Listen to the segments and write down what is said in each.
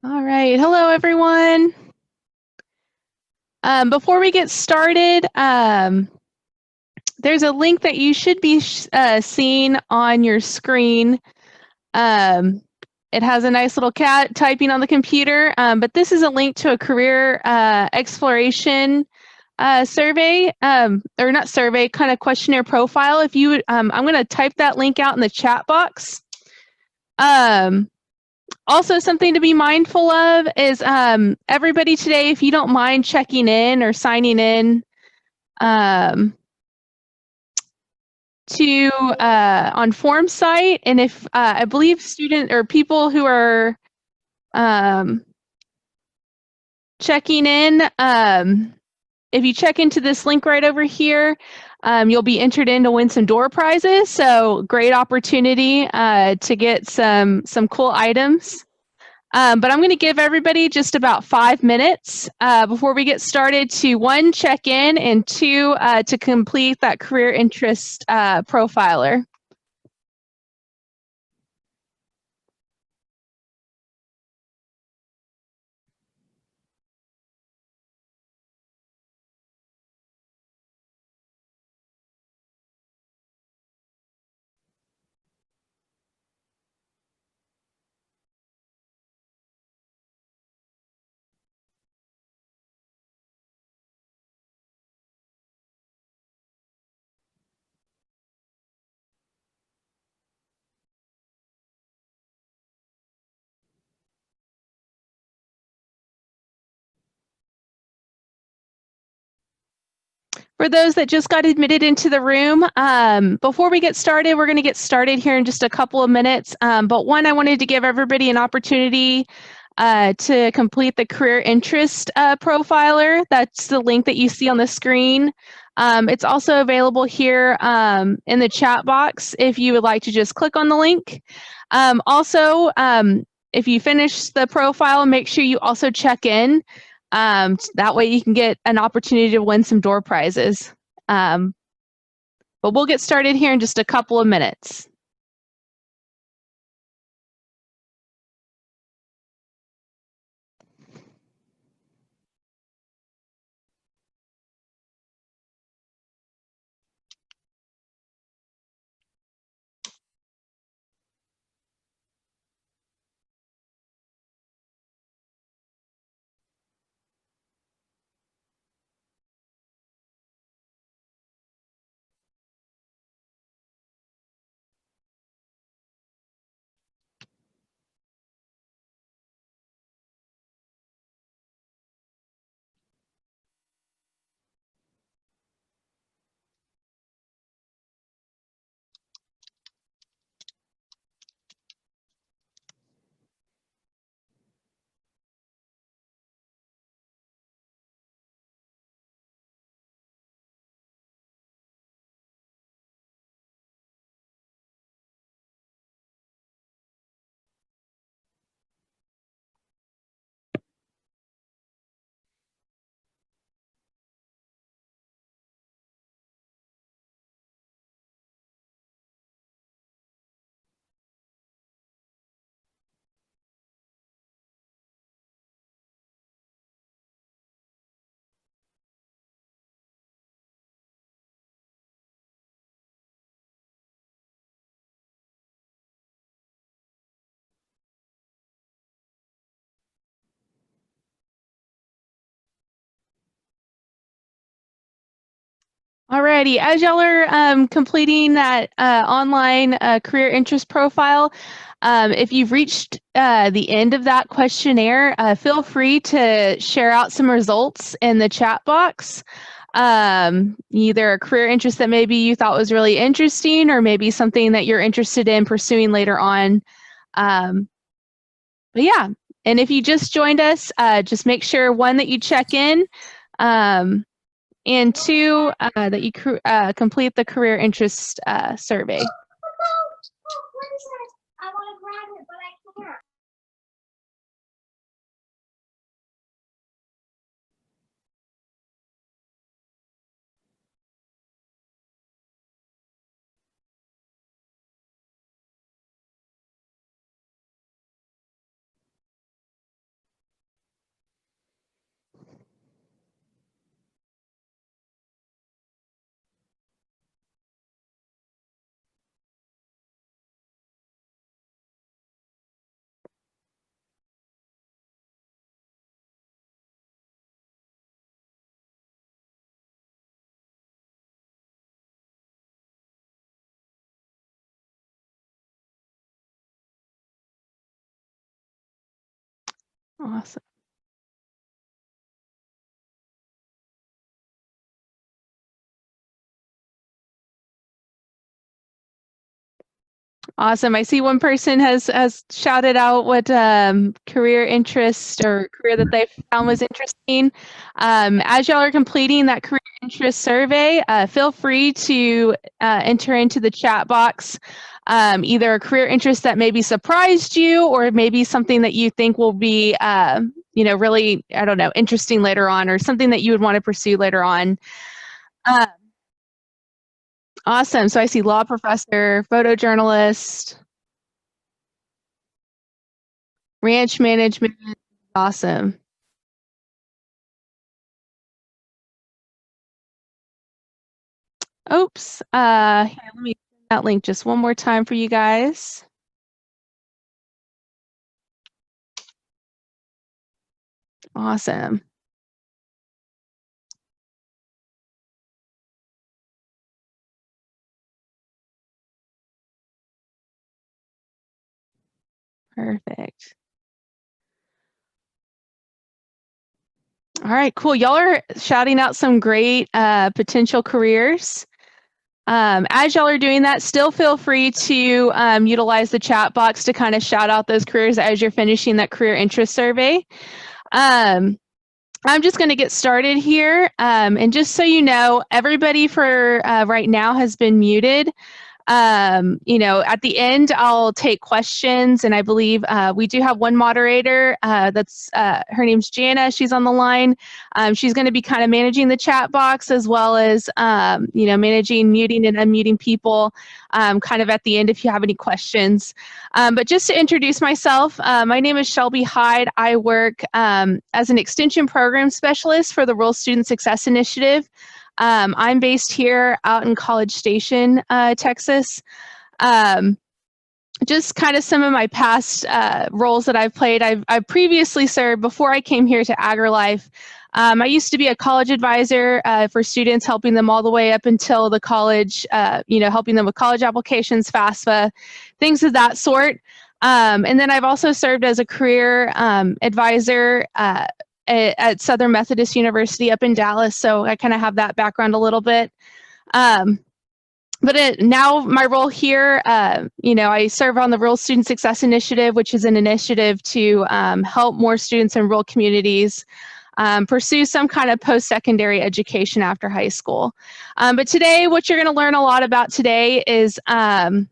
All right. Hello, everyone. Before we get started, there's a link that you should be seeing on your screen. It has a nice little cat typing on the computer, but this is a link to a career exploration survey, or not survey, kind of questionnaire profile. If you would, I'm going to type that link out in the chat box. Also, something to be mindful of is everybody today, if you don't mind checking in or signing in to on form site, and if I believe student or people who are checking in, if you check into this link right over here, you'll be entered in to win some door prizes. So great opportunity to get some cool items. But I'm going to give everybody just about 5 minutes before we get started to one, check in, and two, to complete that career interest profiler. For those that just got admitted into the room, before we get started, we're going to get started here in just a couple of minutes. But one, I wanted to give everybody an opportunity to complete the career interest profiler. That's the link that you see on the screen. It's also available here in the chat box if you would like to just click on the link. Also, if you finish the profile, make sure you also check in. That way you can get an opportunity to win some door prizes. But we'll get started here in just a couple of minutes. Alrighty, as y'all are completing that online career interest profile, if you've reached the end of that questionnaire, feel free to share out some results in the chat box. Either a career interest that maybe you thought was really interesting, or maybe something that you're interested in pursuing later on. But yeah, and if you just joined us, just make sure, one, that you check in. And two, that you complete the career interest survey. Awesome. Awesome. I see one person has shouted out what career interest or career that they found was interesting. As y'all are completing that career interest survey, feel free to enter into the chat box either a career interest that maybe surprised you or maybe something that you think will be really, I don't know, interesting later on or something that you would want to pursue later on. Awesome. So I see law professor, photojournalist, ranch management. Awesome. Oops. Here, let me send that link just one more time for you guys. Awesome. Perfect. All right, cool. Y'all are shouting out some great potential careers. As y'all are doing that, still feel free to utilize the chat box to kind of shout out those careers as you're finishing that career interest survey. I'm just going to get started here. And just so you know, everybody for right now has been muted. At the end, I'll take questions, and I believe we do have one moderator. That's her name's Jana. She's on the line. She's going to be kind of managing the chat box as well as managing muting and unmuting people. Kind of at the end, if you have any questions. But just to introduce myself, my name is Shelby Hyde. I work as an extension program specialist for the Rural Student Success Initiative. I'm based here out in College Station, Texas. Just kind of some of my past roles that I've played. I've previously served, before I came here to AgriLife, I used to be a college advisor for students, helping them all the way up until the college, helping them with college applications, FAFSA, things of that sort. And then I've also served as a career advisor at Southern Methodist University up in Dallas, so I kind of have that background a little bit. Now my role here, I serve on the Rural Student Success Initiative, which is an initiative to help more students in rural communities pursue some kind of post-secondary education after high school. But today, what you're going to learn a lot about today is, some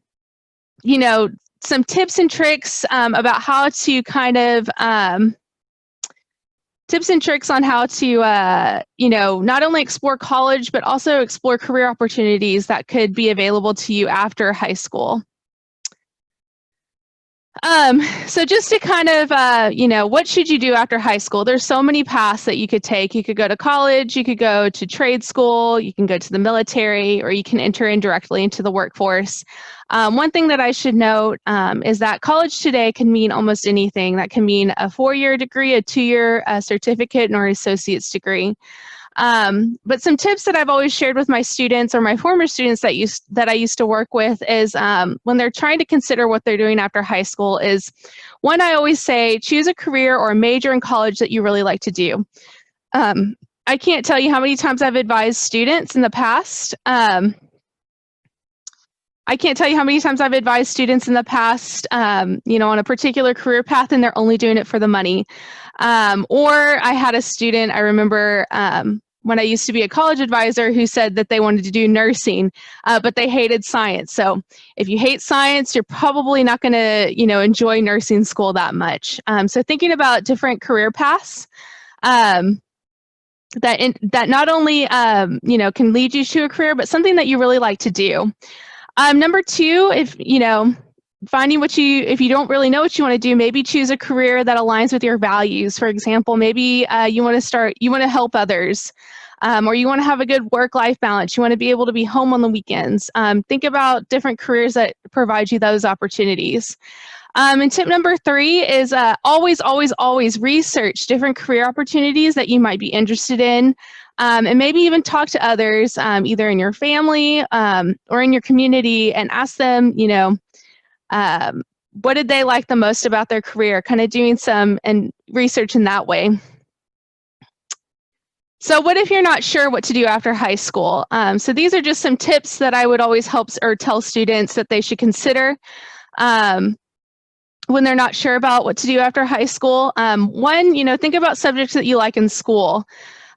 tips and tricks about how to kind of tips and tricks on how to, not only explore college, but also explore career opportunities that could be available to you after high school. So just to kind of, what should you do after high school? There's so many paths that you could take. You could go to college, you could go to trade school, you can go to the military, or you can enter in directly into the workforce. One thing that I should note is that college today can mean almost anything. That can mean a 4-year degree, a 2-year certificate, or an associate's degree. But some tips that I've always shared with my students or my former students that I used to work with is when they're trying to consider what they're doing after high school is, one, I always say, choose a career or a major in college that you really like to do. I can't tell you how many times I've advised students in the past. I can't tell you how many times I've advised students in the past, on a particular career path, and they're only doing it for the money. Or I had a student, I remember when I used to be a college advisor, who said that they wanted to do nursing, but they hated science. So if you hate science, you're probably not going to, enjoy nursing school that much. So thinking about different career paths that not only, can lead you to a career, but something that you really like to do. Number two, if you don't really know what you want to do, maybe choose a career that aligns with your values. For example, maybe you want to help others, or you want to have a good work-life balance. You want to be able to be home on the weekends. Think about different careers that provide you those opportunities. And tip number three is always, always, always research different career opportunities that you might be interested in. And maybe even talk to others, either in your family or in your community, and ask them, what did they like the most about their career? Kind of doing some research in that way. So what if you're not sure what to do after high school? So these are just some tips that I would always help or tell students that they should consider when they're not sure about what to do after high school. One, think about subjects that you like in school.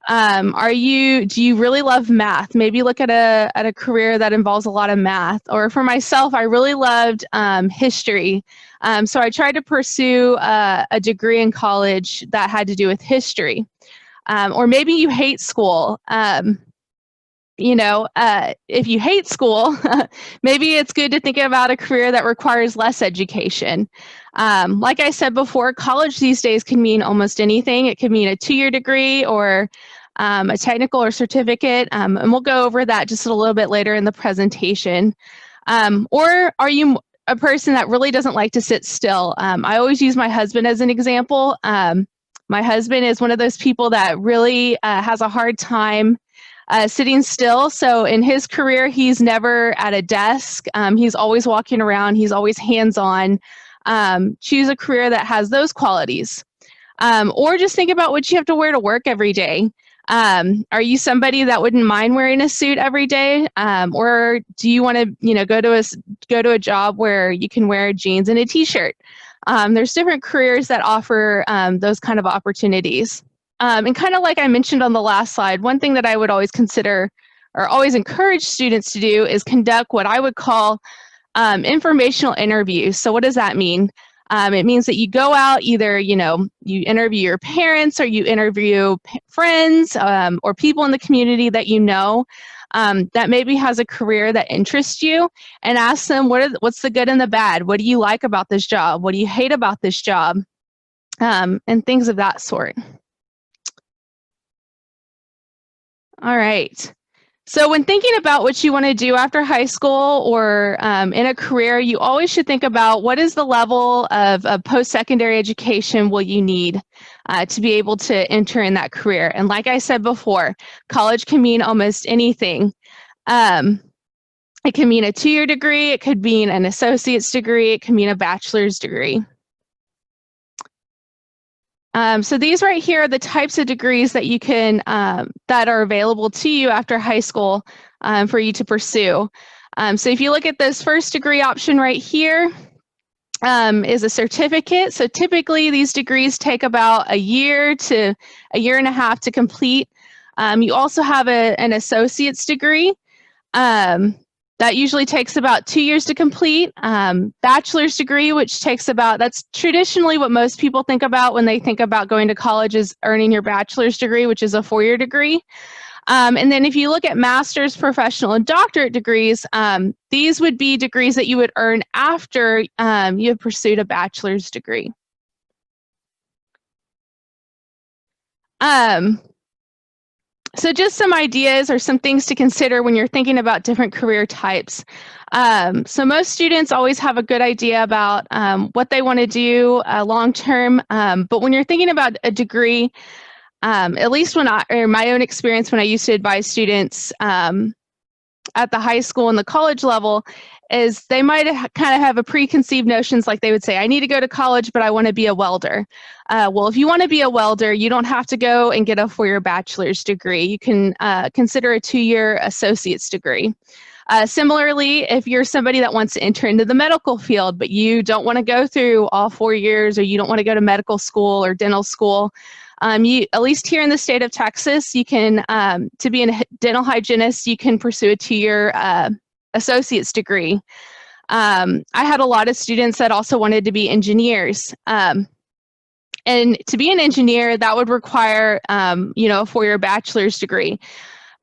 Do you really love math? Maybe look at a career that involves a lot of math. Or for myself, I really loved history. So I tried to pursue a degree in college that had to do with history. Or maybe you hate school. If you hate school, maybe it's good to think about a career that requires less education. Like I said before, college these days can mean almost anything. It could mean a 2-year degree or a technical or certificate, and we'll go over that just a little bit later in the presentation. Or are you a person that really doesn't like to sit still? I always use my husband as an example. My husband is one of those people that really has a hard time sitting still. So in his career, he's never at a desk. He's always walking around. He's always hands-on. Choose a career that has those qualities. Or just think about what you have to wear to work every day. Are you somebody that wouldn't mind wearing a suit every day? Or do you want to, go to a job where you can wear jeans and a t-shirt? There's different careers that offer those kind of opportunities. And kind of like I mentioned on the last slide, one thing that I would always consider or always encourage students to do is conduct what I would call informational interviews. So what does that mean? It means that you go out, either, you interview your parents or you interview friends or people in the community that that maybe has a career that interests you, and ask them, what's the good and the bad? What do you like about this job? What do you hate about this job? And things of that sort. All right. So when thinking about what you want to do after high school or in a career, you always should think about what is the level of post-secondary education will you need to be able to enter in that career. And like I said before, college can mean almost anything. It can mean a 2-year degree, it could mean an associate's degree, it can mean a bachelor's degree. So these right here are the types of degrees that you can that are available to you after high school for you to pursue. So if you look at this first degree option right here, is a certificate. So typically these degrees take about a year to a year and a half to complete. You also have an associate's degree. That usually takes about 2 years to complete. Bachelor's degree, which takes that's traditionally what most people think about when they think about going to college, is earning your bachelor's degree, which is a 4-year degree. And then if you look at master's, professional, and doctorate degrees, these would be degrees that you would earn after you have pursued a bachelor's degree. So just some ideas or some things to consider when you're thinking about different career types. So most students always have a good idea about what they want to do long term, but when you're thinking about a degree, at least my own experience when I used to advise students at the high school and the college level, is they might kind of have a preconceived notions, like they would say, I need to go to college, but I want to be a welder. Well, if you want to be a welder, you don't have to go and get a 4-year bachelor's degree. You can consider a 2-year associate's degree. Similarly, if you're somebody that wants to enter into the medical field, but you don't want to go through all 4 years, or you don't want to go to medical school or dental school, at least here in the state of Texas, you can, to be a dental hygienist, you can pursue a 2-year associate's degree. I had a lot of students that also wanted to be engineers. And to be an engineer, that would require, a 4-year bachelor's degree.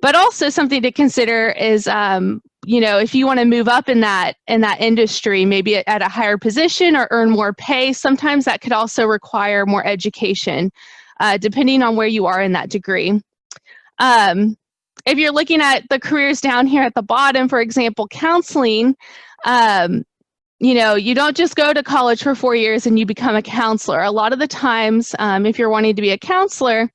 But also something to consider is, if you want to move up in that industry, maybe at a higher position or earn more pay, sometimes that could also require more education, depending on where you are in that degree. If you're looking at the careers down here at the bottom, for example, counseling, you don't just go to college for 4 years and you become a counselor. A lot of the times, if you're wanting to be a counselor,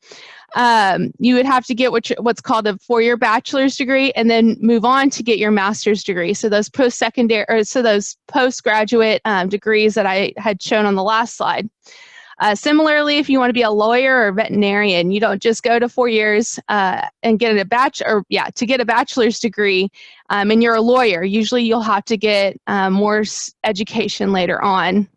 you would have to get what's called a four-year bachelor's degree and then move on to get your master's degree. So those those postgraduate degrees that I had shown on the last slide. Similarly, if you want to be a lawyer or veterinarian, you don't just go to 4 years and get to get a bachelor's degree and you're a lawyer. Usually you'll have to get more education later on.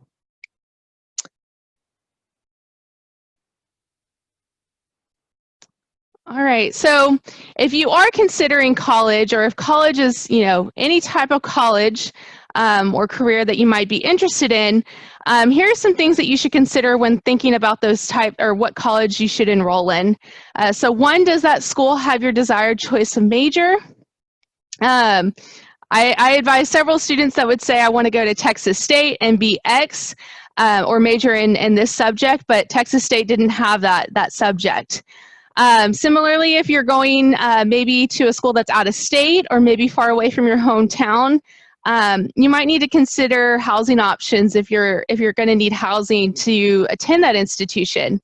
All right, so if you are considering college, or if college is, any type of college or career that you might be interested in, here are some things that you should consider when thinking about what college you should enroll in. So one, does that school have your desired choice of major? I advise several students that would say, I want to go to Texas State and be X or major in this subject, but Texas State didn't have that subject. Similarly, if you're going maybe to a school that's out of state or maybe far away from your hometown, you might need to consider housing options if you're going to need housing to attend that institution.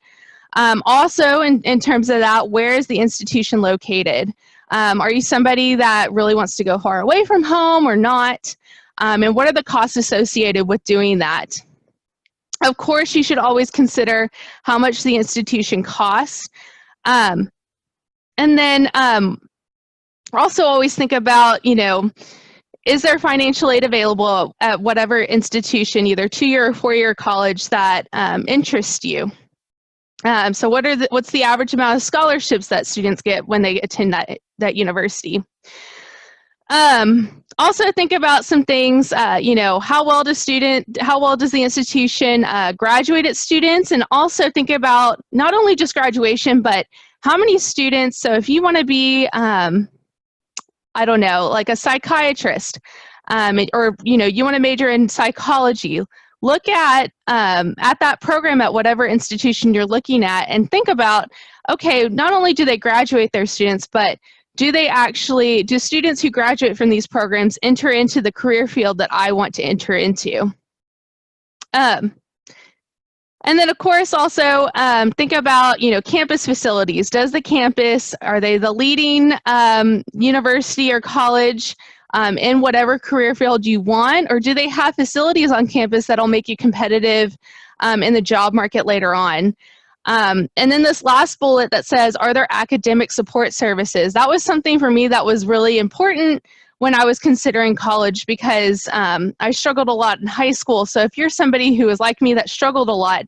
Also, in terms of that, where is the institution located? Are you somebody that really wants to go far away from home or not? And what are the costs associated with doing that? Of course, you should always consider how much the institution costs. And then also always think about, is there financial aid available at whatever institution, either 2-year or 4-year college that interests you? So what's the average amount of scholarships that students get when they attend that university? Also think about some things, how well does the institution graduate its students, and also think about not only just graduation, but how many students. So if you want to be, I don't know, like a psychiatrist, or you want to major in psychology, look at that program at whatever institution you're looking at, and think about, okay, not only do they graduate their students, but do students who graduate from these programs enter into the career field that I want to enter into? And then, of course, also think about, campus facilities. Does the campus, are they the leading university or college in whatever career field you want, or do they have facilities on campus that'll make you competitive in the job market later on? And then this last bullet that says, are there academic support services? That was something for me that was really important when I was considering college, because I struggled a lot in high school. So if you're somebody who is like me that struggled a lot,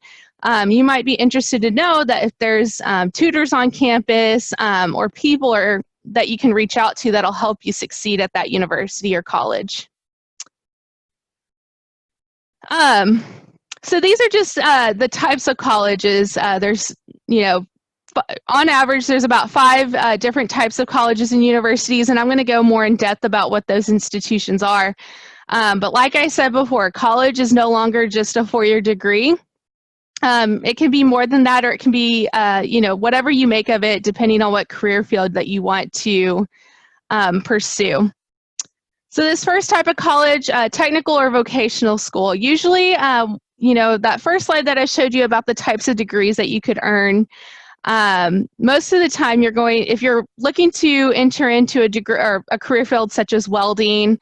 you might be interested to know that if there's tutors on campus or people that you can reach out to that'll help you succeed at that university or college. So these are just the types of colleges. There's, on average, there's about 5 different types of colleges and universities, and I'm going to go more in depth about what those institutions are. But like I said before, college is no longer just a 4-year degree. It can be more than that, or it can be, whatever you make of it, depending on what career field that you want to pursue. So this first type of college, technical or vocational school, usually, that first slide that I showed you about the types of degrees that you could earn, most of the time if you're looking to enter into a degree or a career field such as welding,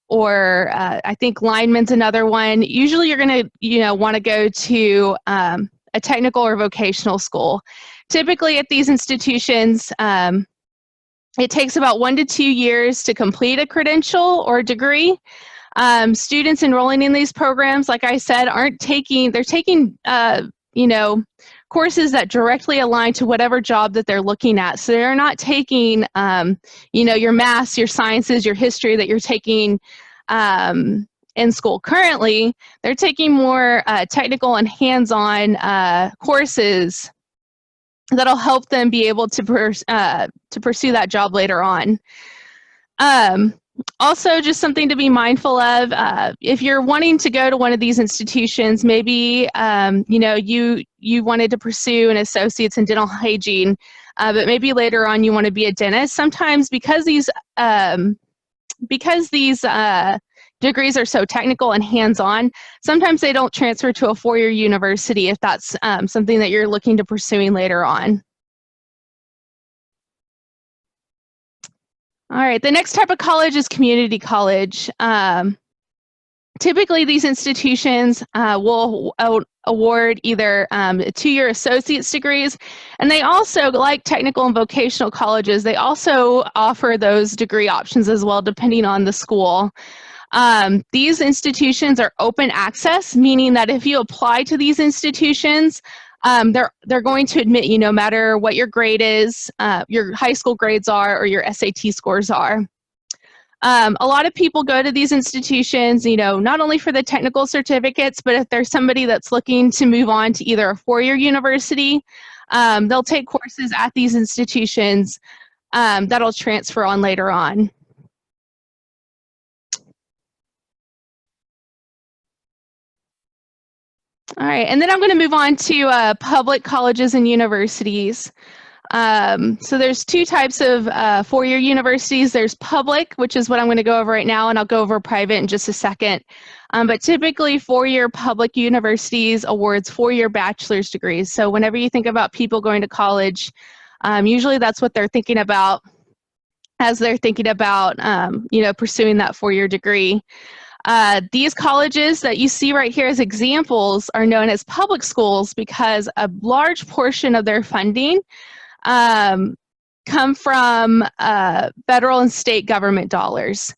or I think lineman's another one, usually you're going to, want to go to a technical or vocational school. Typically at these institutions, it takes about 1 to 2 years to complete a credential or degree. Students enrolling in these programs, like I said, they're taking, courses that directly align to whatever job that they're looking at. So they're not taking, your maths, your sciences, your history that you're taking in school currently. They're taking more technical and hands-on courses that'll help them be able to pursue that job later on. Also, just something to be mindful of, if you're wanting to go to one of these institutions, maybe you wanted to pursue an associate's in dental hygiene, but maybe later on you want to be a dentist. Sometimes because these degrees are so technical and hands-on, sometimes they don't transfer to a four-year university if that's something that you're looking to pursuing later on. All right, the next type of college is community college. Typically, these institutions will award either 2-year associate's degrees, and they also, like technical and vocational colleges, they also offer those degree options as well, depending on the school. These institutions are open access, meaning that if you apply to these institutions, they're going to admit you no matter what your grade is, your high school grades are, or your SAT scores are. A lot of people go to these institutions, not only for the technical certificates, but if there's somebody that's looking to move on to either a four-year university, they'll take courses at these institutions that'll transfer on later on. All right, and then I'm going to move on to public colleges and universities. So there's two types of four-year universities. There's public, which is what I'm going to go over right now, and I'll go over private in just a second. But typically, four-year public universities awards four-year bachelor's degrees. So whenever you think about people going to college, usually that's what they're thinking about as they're thinking about, pursuing that four-year degree. These colleges that you see right here as examples are known as public schools because a large portion of their funding come from federal and state government dollars,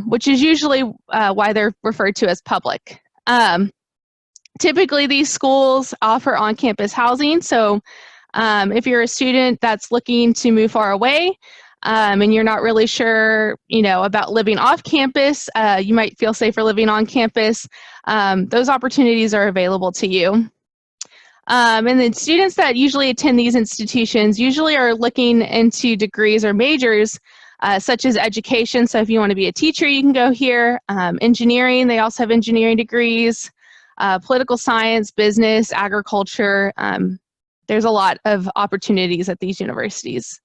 which is usually why they're referred to as public. Typically, these schools offer on-campus housing, so if you're a student that's looking to move far away, and you're not really sure, about living off campus, you might feel safer living on campus, those opportunities are available to you. And then students that usually attend these institutions usually are looking into degrees or majors such as education. So if you want to be a teacher, you can go here. Engineering, they also have engineering degrees. Political science, business, agriculture. There's a lot of opportunities at these universities.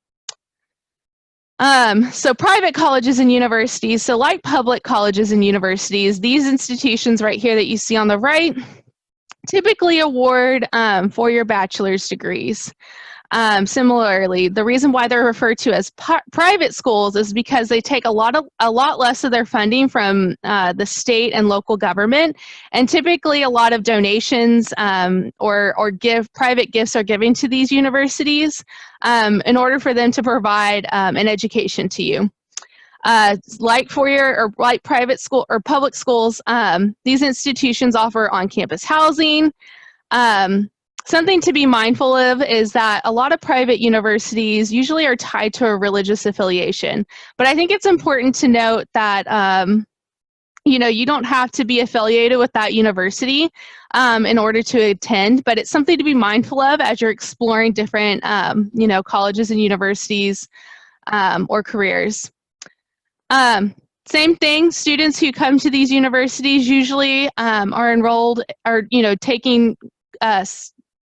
So private colleges and universities, so like public colleges and universities, these institutions right here that you see on the right typically award four-year bachelor's degrees. Similarly, the reason why they're referred to as private schools is because they take a lot less of their funding from the state and local government, and typically a lot of donations or private gifts are given to these universities in order for them to provide an education to you. Like four-year or like private school or public schools, these institutions offer on-campus housing. Something to be mindful of is that a lot of private universities usually are tied to a religious affiliation. But I think it's important to note that, you don't have to be affiliated with that university in order to attend, but it's something to be mindful of as you're exploring different, colleges and universities or careers. Same thing, students who come to these universities usually are enrolled, are taking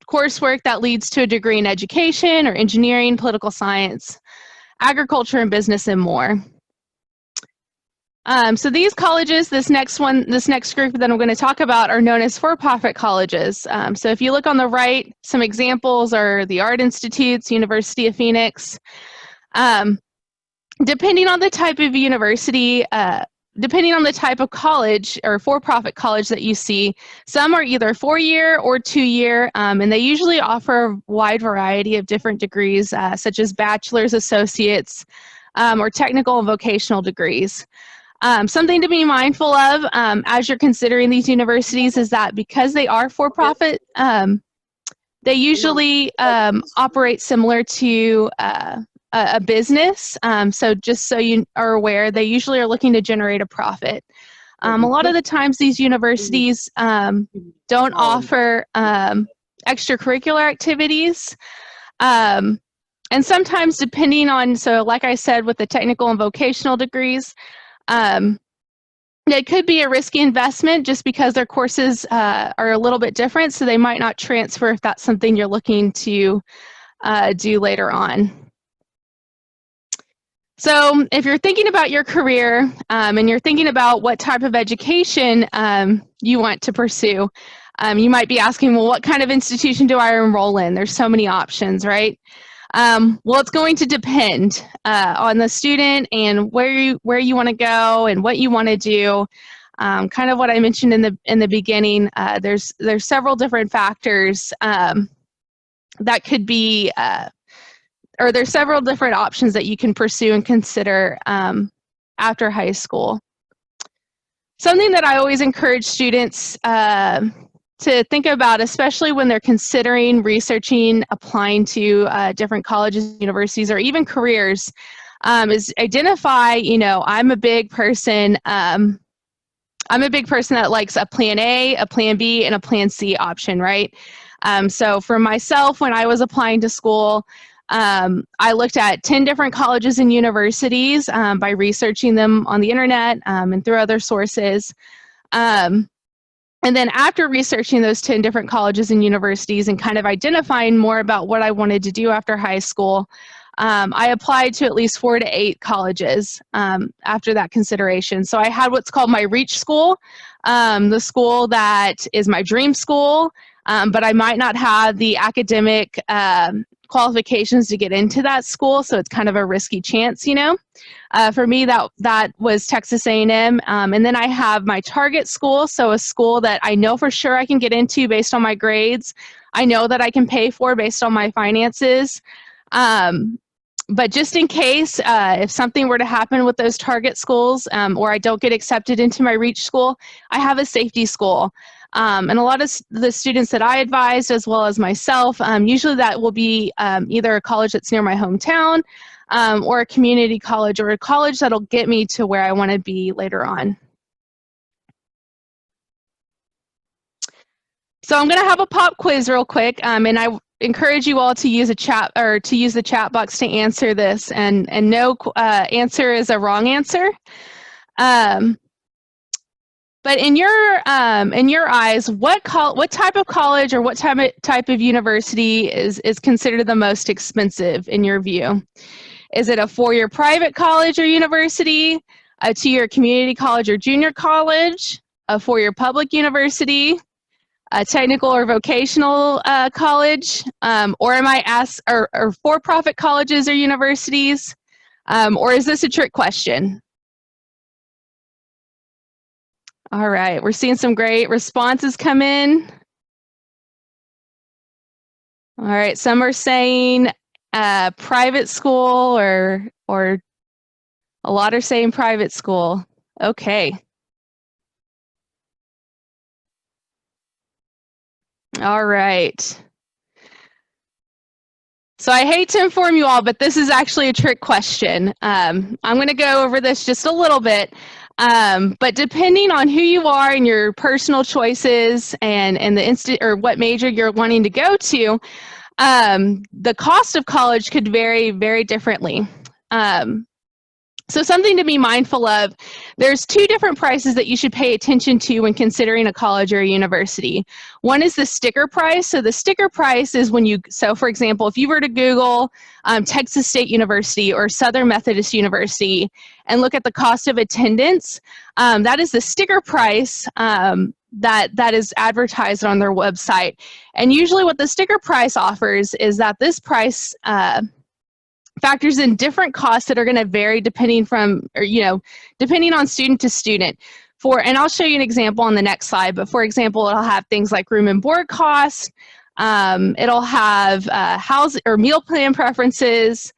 coursework that leads to a degree in education or engineering, political science, agriculture, and business, and more. So these colleges, this next group that I'm going to talk about are known as for-profit colleges. So if you look on the right, some examples are the Art Institutes, University of Phoenix. Depending on the type of university, depending on the type of college or for-profit college that you see, some are either four-year or two-year, and they usually offer a wide variety of different degrees, such as bachelor's, associates, or technical and vocational degrees. Something to be mindful of as you're considering these universities is that because they are for-profit, they usually operate similar to a business. So just so you are aware, they usually are looking to generate a profit. A lot of the times these universities don't offer extracurricular activities. And sometimes depending on, so like I said, with the technical and vocational degrees, it could be a risky investment just because their courses are a little bit different, so they might not transfer if that's something you're looking to do later on. So if you're thinking about your career and you're thinking about what type of education you want to pursue, you might be asking, well, what kind of institution do I enroll in? There's so many options, right? Well, it's going to depend on the student and where you want to go and what you want to do. Kind of what I mentioned in the beginning. There's several different factors that could be, or there's several different options that you can pursue and consider after high school. Something that I always encourage students to think about, especially when they're considering researching, applying to different colleges, universities, or even careers, is identify, I'm a big person that likes a plan A, a plan B, and a plan C option, right? So for myself, when I was applying to school, I looked at 10 different colleges and universities by researching them on the internet and through other sources. And then after researching those 10 different colleges and universities and kind of identifying more about what I wanted to do after high school, I applied to at least 4 to 8 colleges after that consideration. So I had what's called my reach school, the school that is my dream school, but I might not have the academic qualifications to get into that school, so it's kind of a risky chance, For me, that was Texas A&M, and then I have my target school, so a school that I know for sure I can get into based on my grades. I know that I can pay for based on my finances. But just in case, if something were to happen with those target schools, or I don't get accepted into my reach school, I have a safety school. And a lot of the students that I advised, as well as myself, usually that will be either a college that's near my hometown, or a community college, or a college that'll get me to where I want to be later on. So I'm going to have a pop quiz real quick, and I encourage you all to use the chat box to answer this, and no answer is a wrong answer. But in your eyes, what type of college or what type of university is considered the most expensive in your view? Is it a 4-year private college or university, a 2-year community college or junior college, a 4-year public university, a technical or vocational college, or am I asked, or for-profit colleges or universities, or is this a trick question? All right, we're seeing some great responses come in. All right, some are saying private school, or a lot are saying private school. Okay. All right. So I hate to inform you all, but this is actually a trick question. I'm going to go over this just a little bit. But depending on who you are and your personal choices and the or what major you're wanting to go to, the cost of college could vary very differently. So something to be mindful of, there's 2 different prices that you should pay attention to when considering a college or a university. One is the sticker price. So the sticker price is when so for example, if you were to Google Texas State University or Southern Methodist University and look at the cost of attendance, that is the sticker price that is advertised on their website. And usually what the sticker price offers is that this price factors in different costs that are going to vary depending on student to student. And I'll show you an example on the next slide, but for example, it'll have things like room and board costs, it'll have house or meal plan preferences.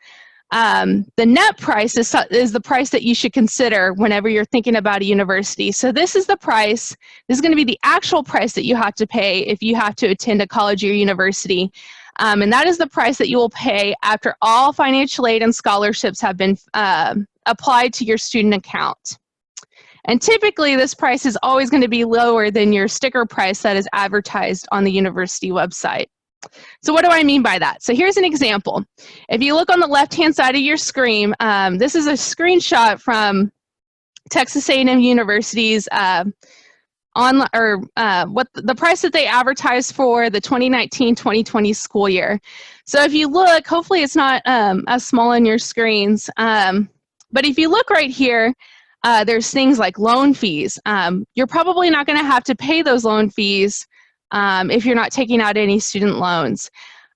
The net price is the price that you should consider whenever you're thinking about a university. So this is the price, this is going to be the actual price that you have to pay if you have to attend a college or university. And that is the price that you will pay after all financial aid and scholarships have been applied to your student account. And typically, this price is always going to be lower than your sticker price that is advertised on the university website. So what do I mean by that? So here's an example. If you look on the left-hand side of your screen, this is a screenshot from Texas A&M University's what the price that they advertised for the 2019-2020 school year. So if you look, hopefully it's not as small on your screens. But if you look right here, there's things like loan fees. You're probably not going to have to pay those loan fees if you're not taking out any student loans.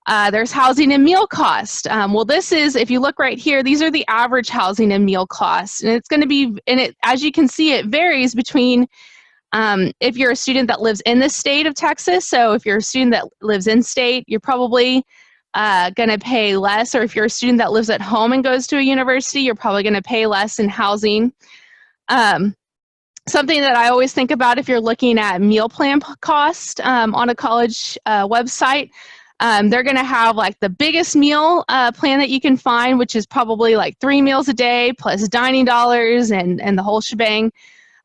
There's housing and meal cost. Well, this is, if you look right here, these are the average housing and meal costs. And it's going to be, and it, as you can see, it varies between if you're a student that lives in the state of Texas. So if you're a student that lives in state, you're probably going to pay less. Or if you're a student that lives at home and goes to a university, you're probably going to pay less in housing. Something that I always think about if you're looking at meal plan cost on a college website, they're going to have like the biggest meal plan that you can find, which is probably like 3 meals a day plus dining dollars and the whole shebang.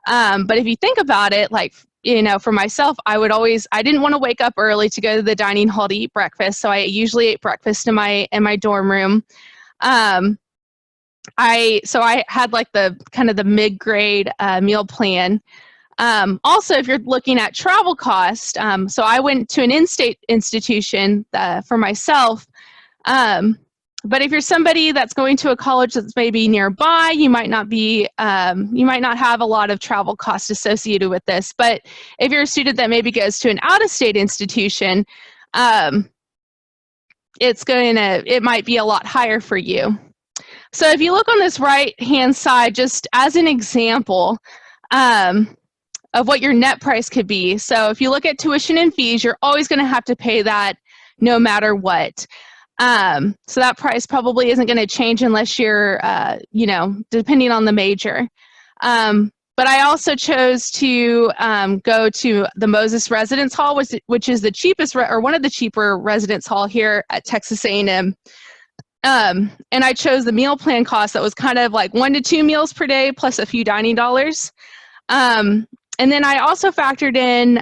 But if you think about it, like, you know, for myself, I didn't want to wake up early to go to the dining hall to eat breakfast. So I usually ate breakfast in my dorm room. So I had like the kind of the mid-grade meal plan. Also, if you're looking at travel cost, so I went to an in-state institution for myself. But if you're somebody that's going to a college that's maybe nearby, you might not have a lot of travel costs associated with this. But if you're a student that maybe goes to an out-of-state institution, it might be a lot higher for you. So if you look on this right-hand side, just as an example of what your net price could be. So if you look at tuition and fees, you're always going to have to pay that no matter what. So that price probably isn't going to change unless you're, you know, depending on the major. But I also chose to go to the Moses Residence Hall, which is the cheapest, or one of the cheaper residence hall here at Texas A&M. And I chose the meal plan cost that was kind of like 1 to 2 meals per day plus a few dining dollars. And then I also factored in,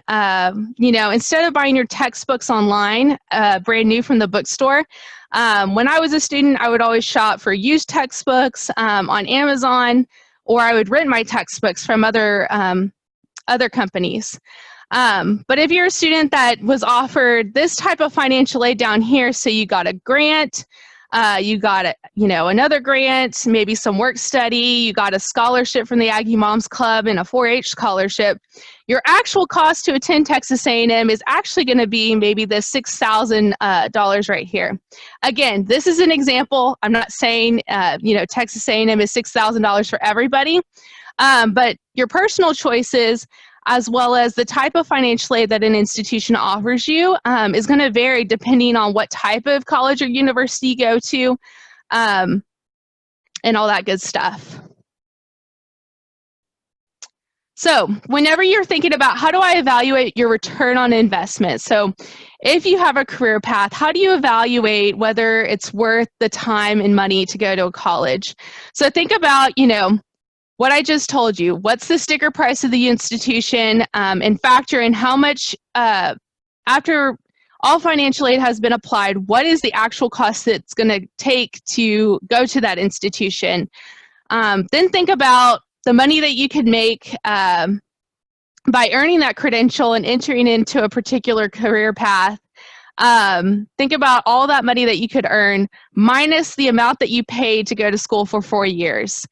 you know, instead of buying your textbooks online, brand new from the bookstore, when I was a student, I would always shop for used textbooks on Amazon, or I would rent my textbooks from other companies. But if you're a student that was offered this type of financial aid down here, so you got a grant, you got another grant, maybe some work study, you got a scholarship from the Aggie Moms Club and a 4-H scholarship, your actual cost to attend Texas A&M is actually going to be maybe the $6,000 right here. Again, this is an example. I'm not saying Texas A&M is $6,000 for everybody, but your personal choices, as well as the type of financial aid that an institution offers you, is going to vary depending on what type of college or university you go to, and all that good stuff. So whenever you're thinking about how do I evaluate your return on investment? So if you have a career path, how do you evaluate whether it's worth the time and money to go to a college? So think about, you know, what I just told you. What's the sticker price of the institution, and factor in how much, after all financial aid has been applied, what is the actual cost that's going to take to go to that institution? Then think about the money that you could make by earning that credential and entering into a particular career path. Think about all that money that you could earn minus the amount that you paid to go to school for 4 years.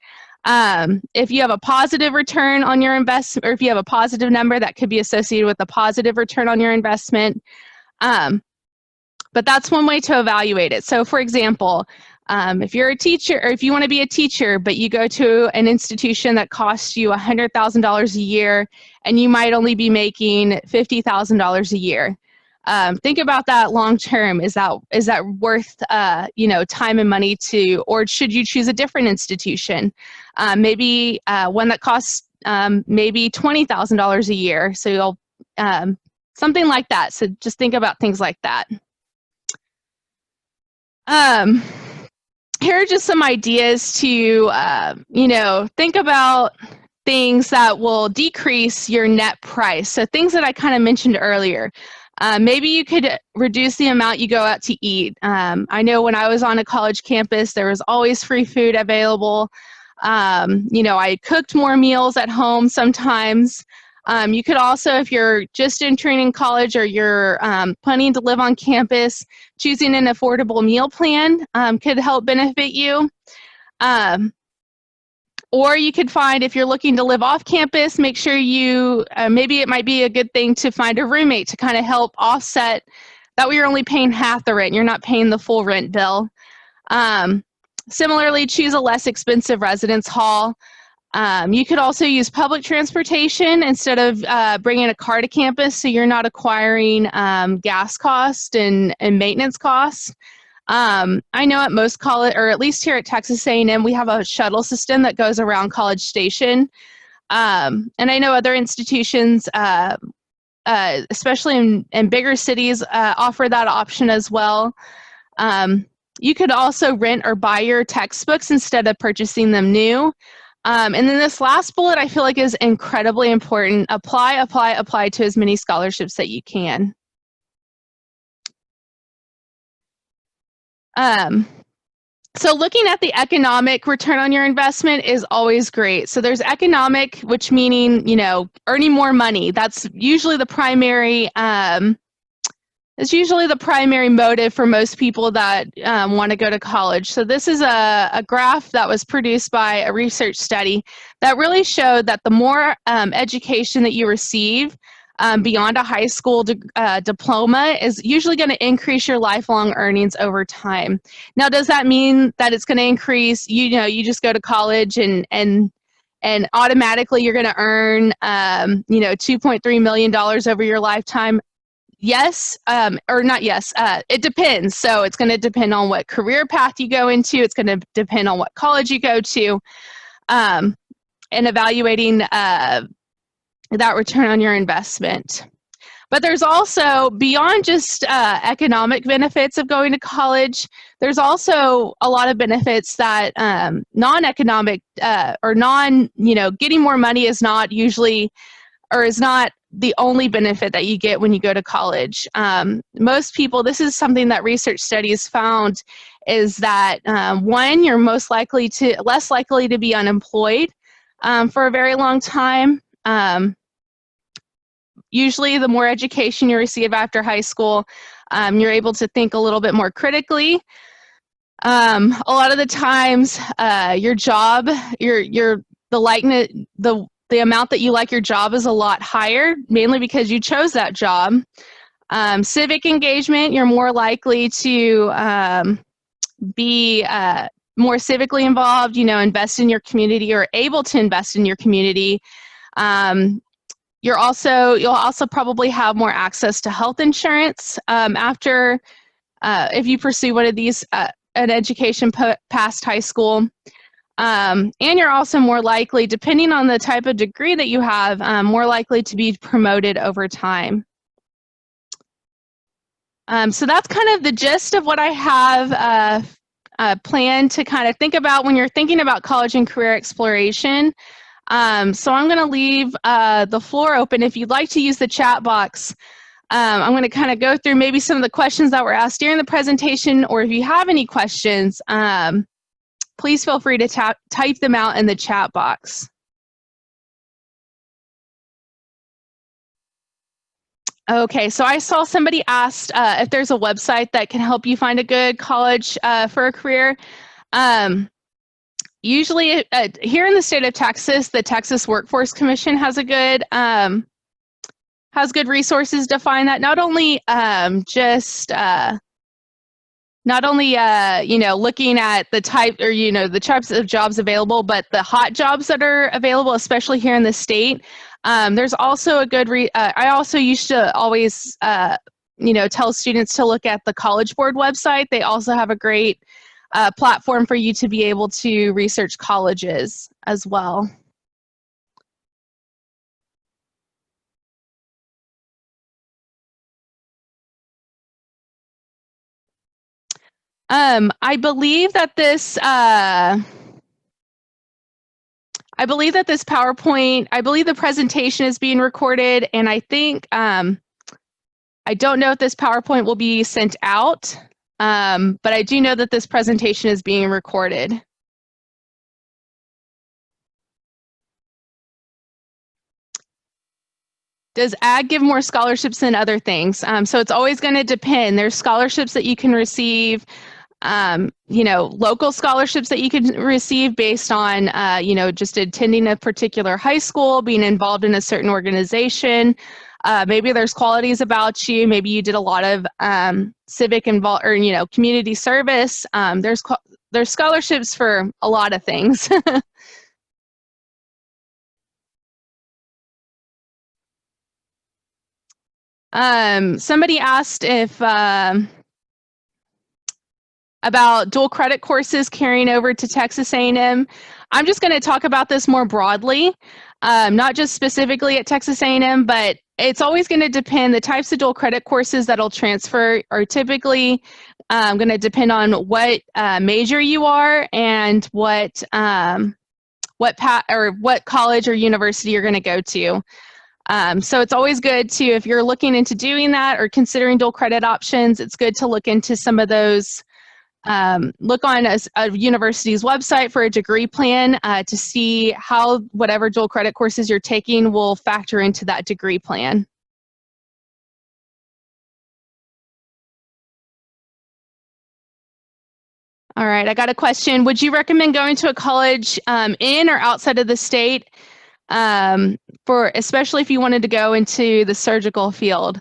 If you have a positive return on your investment, or if you have a positive number, that could be associated with a positive return on your investment. But that's one way to evaluate it. So for example, if you're a teacher, or if you want to be a teacher, but you go to an institution that costs you $100,000 a year, and you might only be making $50,000 a year. Think about that long term. Is that worth time and money or should you choose a different institution? Maybe one that costs maybe $20,000 a year. So you'll something like that. So just think about things like that. Here are just some ideas to think about things that will decrease your net price. So things that I kind of mentioned earlier. Maybe you could reduce the amount you go out to eat. I know when I was on a college campus, there was always free food available. I cooked more meals at home sometimes. You could also, if you're just entering in college or you're planning to live on campus, choosing an affordable meal plan could help benefit you. Or you could find, if you're looking to live off campus, make sure you, maybe it might be a good thing to find a roommate to kind of help offset. That way you're only paying half the rent, you're not paying the full rent bill. Similarly, choose a less expensive residence hall. You could also use public transportation instead of bringing a car to campus, so you're not acquiring gas cost and maintenance costs. I know at most college, or at least here at Texas A&M, we have a shuttle system that goes around College Station. And I know other institutions, especially in bigger cities, offer that option as well. You could also rent or buy your textbooks instead of purchasing them new. And then this last bullet I feel like is incredibly important. Apply to as many scholarships that you can. So looking at the economic return on your investment is always great. So there's economic, which meaning, you know, earning more money. That's usually the primary motive for most people that want to go to college. So this is a graph that was produced by a research study that really showed that the more education that you receive beyond a high school diploma is usually going to increase your lifelong earnings over time. Now, does that mean that it's going to increase, you know, you just go to college and automatically you're going to earn, you know, $2.3 million over your lifetime? Yes, or not yes, it depends. So it's going to depend on what career path you go into. It's going to depend on what college you go to, and evaluating that return on your investment. But there's also, beyond just economic benefits of going to college, there's also a lot of benefits that non-economic or you know, getting more money is not usually, or is not the only benefit that you get when you go to college. Most people, this is something that research studies found, is that one, you're less likely to be unemployed for a very long time. Usually the more education you receive after high school, you're able to think a little bit more critically. A lot of the times, your job, the amount that you like your job is a lot higher, mainly because you chose that job. Civic engagement, you're more likely to be more civically involved, you know, invest in your community, or able to invest in your community. You'll also probably have more access to health insurance after, if you pursue one of these, an education past high school. And you're also more likely, depending on the type of degree that you have, more likely to be promoted over time. So that's kind of the gist of what I have planned to kind of think about when you're thinking about college and career exploration. So I'm going to leave the floor open. If you'd like to use the chat box, I'm going to kind of go through maybe some of the questions that were asked during the presentation, or if you have any questions, please feel free to type them out in the chat box. Okay, so I saw somebody asked if there's a website that can help you find a good college for a career. Usually here in the state of Texas, the Texas Workforce Commission has a good resources to find that. Not only you know, looking at the type, or you know, the types of jobs available, but the hot jobs that are available, especially here in the state. There's also a good I also used to always you know, tell students to look at the College Board website. They also have a great platform for you to be able to research colleges as well. I believe that this PowerPoint, I believe the presentation is being recorded, and I think, I don't know if this PowerPoint will be sent out, but I do know that this presentation is being recorded. Does ag give more scholarships than other things? So it's always going to depend. There's scholarships that you can receive You know, local scholarships that you can receive based on, you know, just attending a particular high school, being involved in a certain organization. Maybe there's qualities about you. Maybe you did a lot of civic or, you know, community service. There's scholarships for a lot of things. Somebody asked if about dual credit courses carrying over to Texas A&M. I'm just going to talk about this more broadly, not just specifically at Texas A&M, but it's always going to depend. The types of dual credit courses that'll transfer are typically going to depend on what major you are and what college or university you're going to go to. So it's always good to, if you're looking into doing that or considering dual credit options, it's good to look into some of those. Look on a university's website for a degree plan to see how whatever dual credit courses you're taking will factor into that degree plan. All right, I got a question. Would you recommend going to a college in or outside of the state, especially if you wanted to go into the surgical field?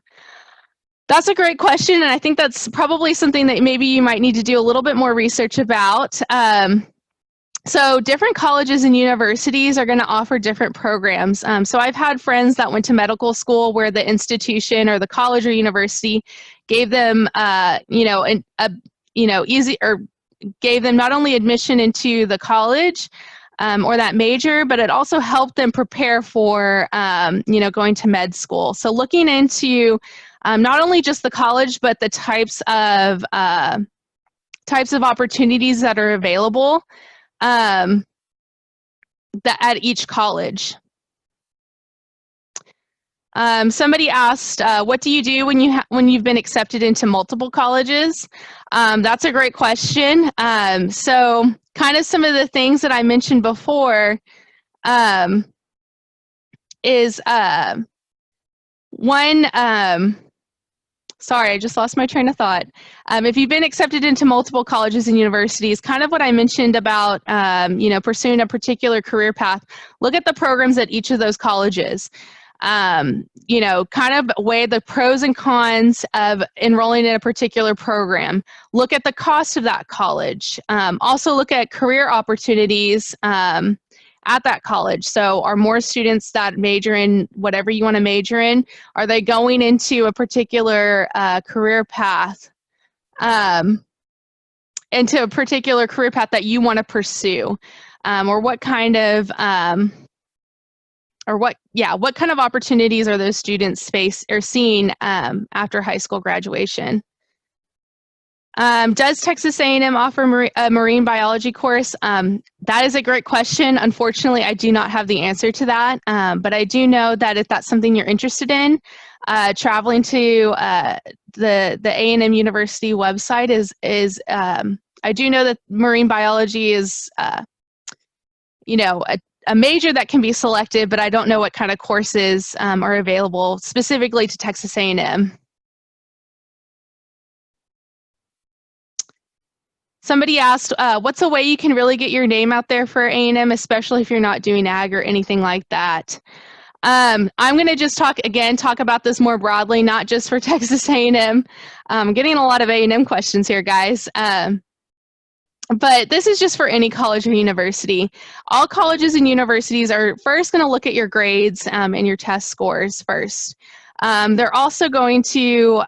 That's a great question, and I think that's probably something that maybe you might need to do a little bit more research about. So different colleges and universities are going to offer different programs. So I've had friends that went to medical school where the institution or the college or university gave them, gave them not only admission into the college or that major, but it also helped them prepare for, going to med school. So looking into not only just the college, but the types of opportunities that are available at each college. Somebody asked, what do you do when you've been accepted into multiple colleges? That's a great question. So kind of some of the things that I mentioned before is one, sorry, I just lost my train of thought. If you've been accepted into multiple colleges and universities, kind of what I mentioned about, pursuing a particular career path, look at the programs at each of those colleges. Kind of weigh the pros and cons of enrolling in a particular program. Look at the cost of that college. Also look at career opportunities at that college. So are more students that major in whatever you want to major in, are they going into a particular career path, into a particular career path that you want to pursue? Or what kind of what kind of opportunities are those students seeing after high school graduation? Does Texas A&M offer a marine biology course? That is a great question. Unfortunately, I do not have the answer to that, but I do know that if that's something you're interested in, traveling to the A&M University website is I do know that marine biology is a major that can be selected, but I don't know what kind of courses are available specifically to Texas A&M. Somebody asked, what's a way you can really get your name out there for A&M, especially if you're not doing ag or anything like that? I'm going to just talk about this more broadly, not just for Texas A&M. I'm getting a lot of A&M questions here, guys. But this is just for any college or university. All colleges and universities are first going to look at your grades and your test scores first. They're also going to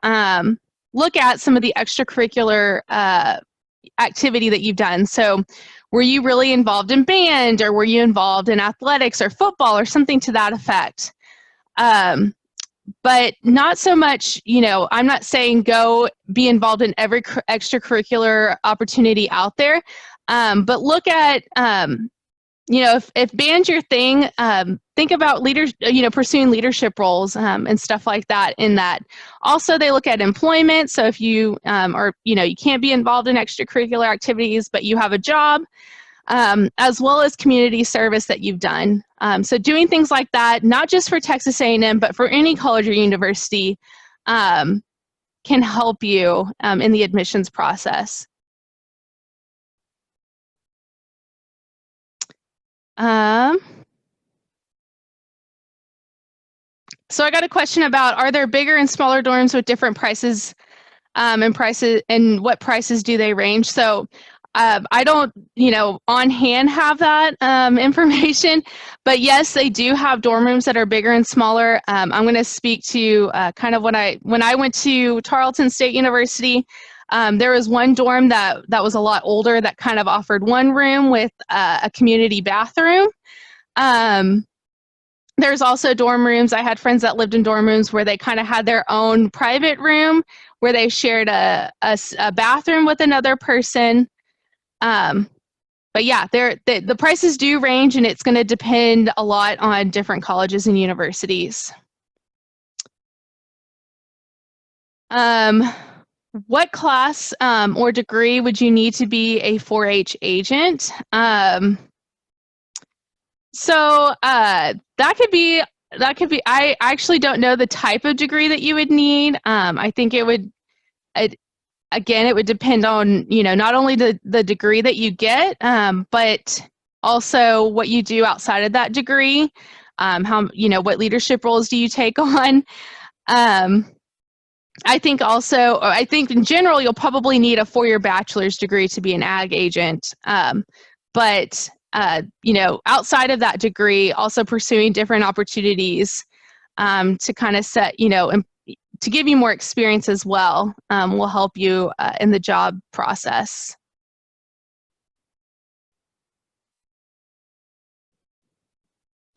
look at some of the extracurricular activity that you've done. So were you really involved in band, or were you involved in athletics or football or something to that effect? But not so much, I'm not saying go be involved in every extracurricular opportunity out there, but look at, if band's your thing, think about pursuing leadership roles and stuff like that in that. Also, they look at employment. So if you you can't be involved in extracurricular activities, but you have a job, as well as community service that you've done. So doing things like that, not just for Texas A&M, but for any college or university, can help you in the admissions process. So I got a question about, are there bigger and smaller dorms with different prices, and what prices do they range? So I don't, on hand have that information, but yes, they do have dorm rooms that are bigger and smaller. I'm going to speak to kind of when I went to Tarleton State University. There was one dorm that was a lot older that kind of offered one room with a community bathroom. There's also dorm rooms. I had friends that lived in dorm rooms where they kind of had their own private room where they shared a bathroom with another person. But yeah, the prices do range, and it's going to depend a lot on different colleges and universities. What class or degree would you need to be a 4-H agent? So that could be I actually don't know the type of degree that you would need. I think it, again, it would depend on, not only the degree that you get, but also what you do outside of that degree. How, what leadership roles do you take on? I think in general, you'll probably need a 4-year bachelor's degree to be an ag agent. But outside of that degree, also pursuing different opportunities to kind of set, to give you more experience as well, will help you in the job process.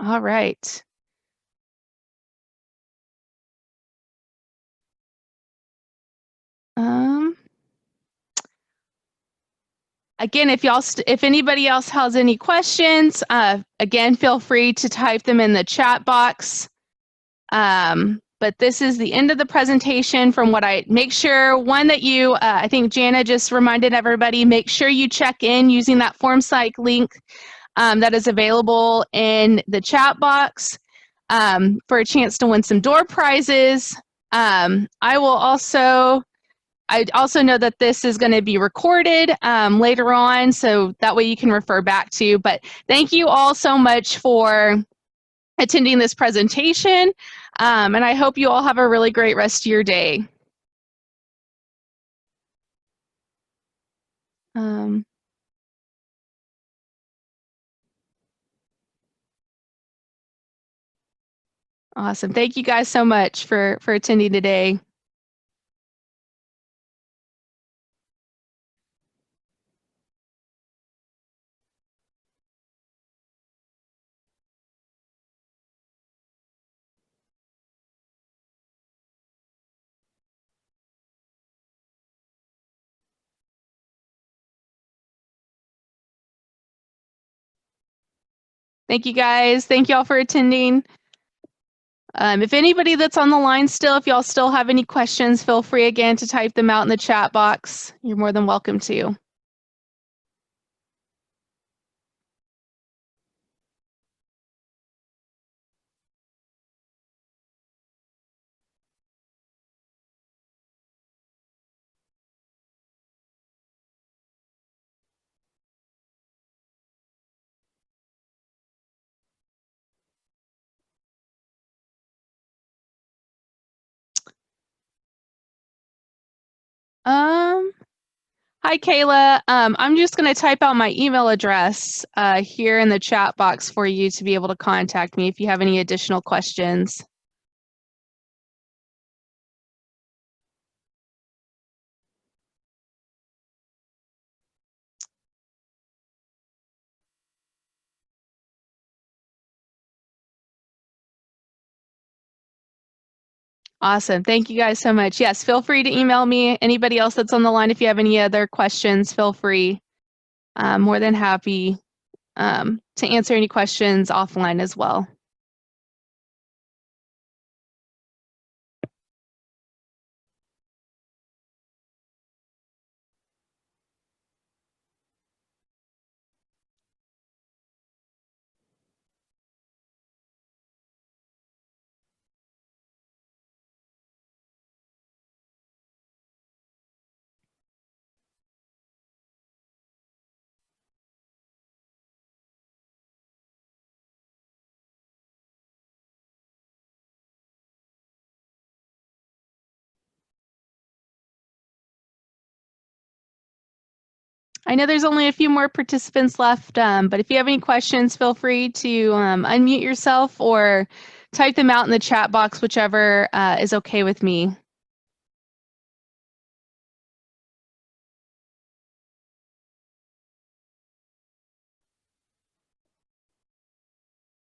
All right. Um, Again, if anybody else has any questions, again, feel free to type them in the chat box. But this is the end of the presentation. From what make sure, one, that you, I think Jana just reminded everybody, make sure you check in using that FormPsych link that is available in the chat box for a chance to win some door prizes. I also know that this is going to be recorded later on, so that way you can refer back to. But thank you all so much for attending this presentation, and I hope you all have a really great rest of your day. Awesome. Thank you guys so much for attending today. Thank you guys. Thank you all for attending. If anybody that's on the line still, if y'all still have any questions, feel free again to type them out in the chat box. You're more than welcome to. Hi, Kayla. I'm just going to type out my email address here in the chat box for you to be able to contact me if you have any additional questions. Awesome. Thank you guys so much. Yes, feel free to email me. Anybody else that's on the line, if you have any other questions, feel free. I'm more than happy to answer any questions offline as well. I know there's only a few more participants left, but if you have any questions, feel free to unmute yourself or type them out in the chat box, whichever is okay with me.